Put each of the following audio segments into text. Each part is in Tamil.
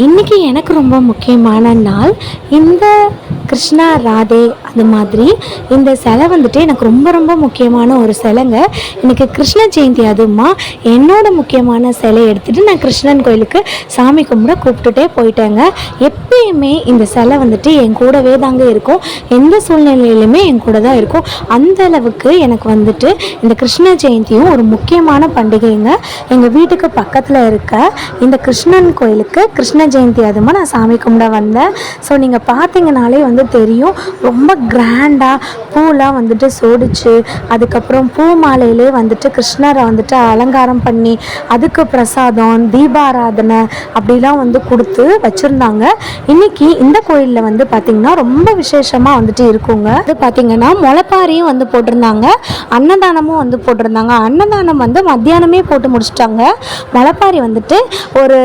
இன்றைக்கி எனக்கு ரொம்ப முக்கியமான நாள். இந்த கிருஷ்ணா ராதே அது மாதிரி இந்த சிலை வந்துட்டு எனக்கு ரொம்ப ரொம்ப முக்கியமான ஒரு சிலைங்க. எனக்கு கிருஷ்ண ஜெயந்தி, அதுவுமா என்னோட முக்கியமான சிலையை எடுத்துகிட்டு நான் கிருஷ்ணன் கோயிலுக்கு சாமி கும்பிட கூப்பிட்டுட்டே போயிட்டேங்க. எப்பயுமே இந்த சிலை வந்துட்டு என் கூடவே தாங்க இருக்கும். எந்த சூழ்நிலையிலுமே என் கூட தான் இருக்கும். அந்த அளவுக்கு எனக்கு வந்துட்டு இந்த கிருஷ்ண ஜெயந்தியும் ஒரு முக்கியமான பண்டிகைங்க. எங்கள் வீட்டுக்கு பக்கத்தில் இருக்க இந்த கிருஷ்ணன் கோயிலுக்கு கிருஷ்ண ஜெயந்தி அதுமா நான் சாமி கும்பிட வந்தேன். ஸோ நீங்கள் பார்த்தீங்கனாலே வந்து தெரியும், ரொம்ப கிராண்டாக பூலாம் வந்துட்டு சோடிச்சு, அதுக்கப்புறம் பூ மாலையிலே வந்துட்டு கிருஷ்ணரை வந்துட்டு அலங்காரம் பண்ணி, அதுக்கு பிரசாதம், தீபாராதனை அப்படிலாம் வந்து கொடுத்து வச்சுருந்தாங்க. இன்றைக்கி இந்த கோயிலில் வந்து பார்த்திங்கன்னா ரொம்ப விசேஷமாக வந்துட்டு இருக்குங்க. அது பார்த்திங்கன்னா முளைப்பாரியும் வந்து போட்டிருந்தாங்க, அன்னதானமும் வந்து போட்டிருந்தாங்க. அன்னதானம் வந்து மத்தியானமே போட்டு முடிச்சிட்டாங்க. முளைப்பாரி வந்துட்டு ஒரு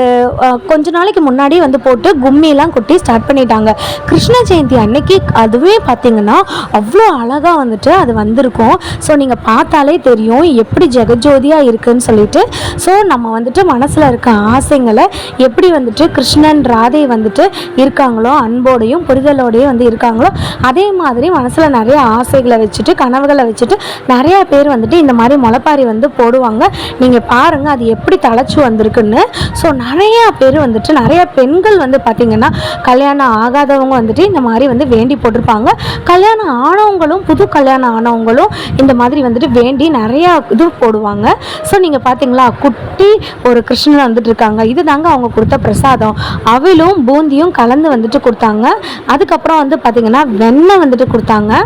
கொஞ்ச நாளைக்கு முன்னாடி வந்து போட்டு கும்மிலாம் கொட்டி ஸ்டார்ட் பண்ணிட்டாங்க. கிருஷ்ண ஜெயந்தி அன்னைக்கு அதுவே பார்த்திங்கன்னா அவ்வளோ அழகாக வந்துட்டு அது வந்திருக்கும். ஸோ நீங்கள் பார்த்தாலே தெரியும் எப்படி ஜெகஜோதியாக இருக்குதுன்னு சொல்லிட்டு. ஸோ நம்ம வந்துட்டு மனசில் இருக்க ஆசைங்களை எப்படி வந்துட்டு கிருஷ்ணன் ராதை வந்துட்டு இருக்காங்களோ, அன்போடையும் புரிதலோடையும் வந்து இருக்காங்களோ, அதே மாதிரி மனசில் நிறைய ஆசைகளை வச்சுட்டு கனவுகளை வச்சுட்டு நிறையா பேர் வந்துட்டு இந்த மாதிரி முளைப்பாரி வந்து போடுவாங்க. நீங்கள் பாருங்கள் அது எப்படி தழைச்சி வந்திருக்குன்னு. ஸோ நிறையா பேர் வந்துட்டு நிறைய பெண்கள் வந்து பார்த்திங்கன்னா கல்யாணம் ஆகாதவங்க வந்துட்டு இந்த மாதிரி வந்து வேண்டி போட்டிருப்பாங்க. கல்யாணம் ஆனவங்களும் புது கல்யாணம் ஆனவங்களும் இந்த மாதிரி வந்துட்டு வேண்டி நிறையா இது போடுவாங்க. ஸோ நீங்கள் பார்த்தீங்களா, குட்டி ஒரு கிருஷ்ணன் வந்துட்டு இருக்காங்க. இது தாங்க அவங்க கொடுத்த பிரசாதம். அவிலும் பூந்தியும் கலந்து வந்துட்டு கொடுத்தாங்க. அதுக்கப்புறம் வந்து பார்த்திங்கன்னா வெண்ணெய் வந்துட்டு கொடுத்தாங்க.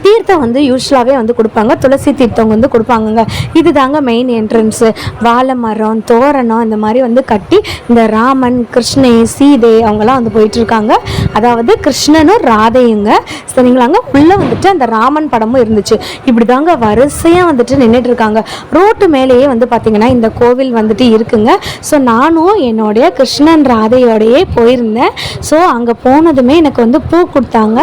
தீர்த்தம் வந்து யூஸ்வலாகவே வந்து கொடுப்பாங்க, துளசி தீர்த்தம் வந்து கொடுப்பாங்கங்க. இது தாங்க மெயின் என்ட்ரன்ஸு. வாழை மரம், தோரணம் இந்த மாதிரி வந்து கட்டி இந்த ராமன், கிருஷ்ணே, சீதை அவங்கெல்லாம் வந்து போயிட்டுருக்காங்க. அதாவது கிருஷ்ணனும் ராதையுங்க. சரிங்களாங்க. உள்ளே வந்துட்டு அந்த ராமன் படமும் இருந்துச்சு. இப்படி தாங்க வரிசையாக வந்துட்டு நின்றுட்டுருக்காங்க. ரோட்டு மேலேயே வந்து பார்த்திங்கன்னா இந்த கோவில் வந்துட்டு இருக்குங்க. ஸோ நானும் என்னுடைய கிருஷ்ணன் ராதையோடையே போயிருந்தேன். ஸோ அங்கே போனதுமே எனக்கு வந்து பூ கொடுத்தாங்க.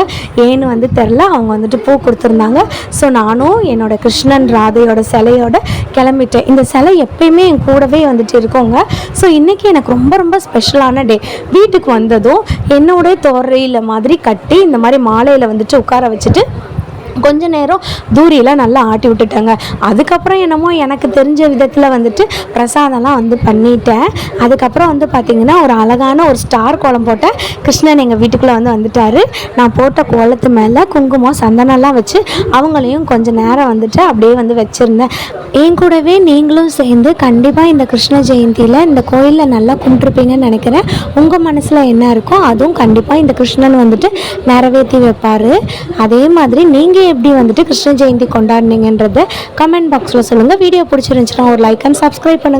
ஏன்னு வந்து தெரில, அவங்க வந்துட்டு பூ கொடுத்துருந்தாங்க. ஸோ நானும் என்னோட கிருஷ்ணன் ராதையோட சிலையோட கிளம்பிட்டேன். இந்த சிலை எப்பயுமே என் கூடவே வந்துட்டு இருக்கோங்க. ஸோ இன்றைக்கி எனக்கு ரொம்ப ரொம்ப ஸ்பெஷலான டே. வீட்டுக்கு வந்ததும் என்னோட தோரையில் மாதிரி கட்டி இந்த மாதிரி மாலையில் வந்துட்டு உட்கார வச்சுட்டு கொஞ்ச நேரம் தூரியெலாம் நல்லா ஆட்டி விட்டுட்டாங்க. அதுக்கப்புறம் என்னமோ எனக்கு தெரிஞ்ச விதத்தில் வந்துட்டு பிரசாதம்லாம் வந்து பண்ணிட்டேன். அதுக்கப்புறம் வந்து பார்த்திங்கன்னா ஒரு அழகான ஒரு ஸ்டார் கோலம் போட்டேன். கிருஷ்ணன் எங்கள் வீட்டுக்குள்ளே வந்து வந்துட்டார். நான் போட்ட கோலத்து மேலே குங்குமம் சந்தனம்லாம் வச்சு அவங்களையும் கொஞ்சம் நேரம் வந்துட்டு அப்படியே வந்து வச்சுருந்தேன். என் கூடவே நீங்களும் சேர்ந்து கண்டிப்பாக இந்த கிருஷ்ண ஜெயந்தியில் இந்த கோயிலில் நல்லா கும்பிட்ருப்பீங்கன்னு நினைக்கிறேன். உங்கள் மனசில் என்ன இருக்கோ அதுவும் கண்டிப்பாக இந்த கிருஷ்ணன் வந்துட்டு நிறைவேற்றி வைப்பார். அதே மாதிரி நீங்கள் எப்படி வந்துட்டு கிருஷ்ண ஜெயந்தி கொண்டாடினீங்கன்றதை கமெண்ட் பாக்ஸில் சொல்லுங்கள். வீடியோ பிடிச்சிருந்துச்சுன்னா ஒரு லைக் அண்ட் சப்ஸ்கிரைப் பண்ணுங்கள்.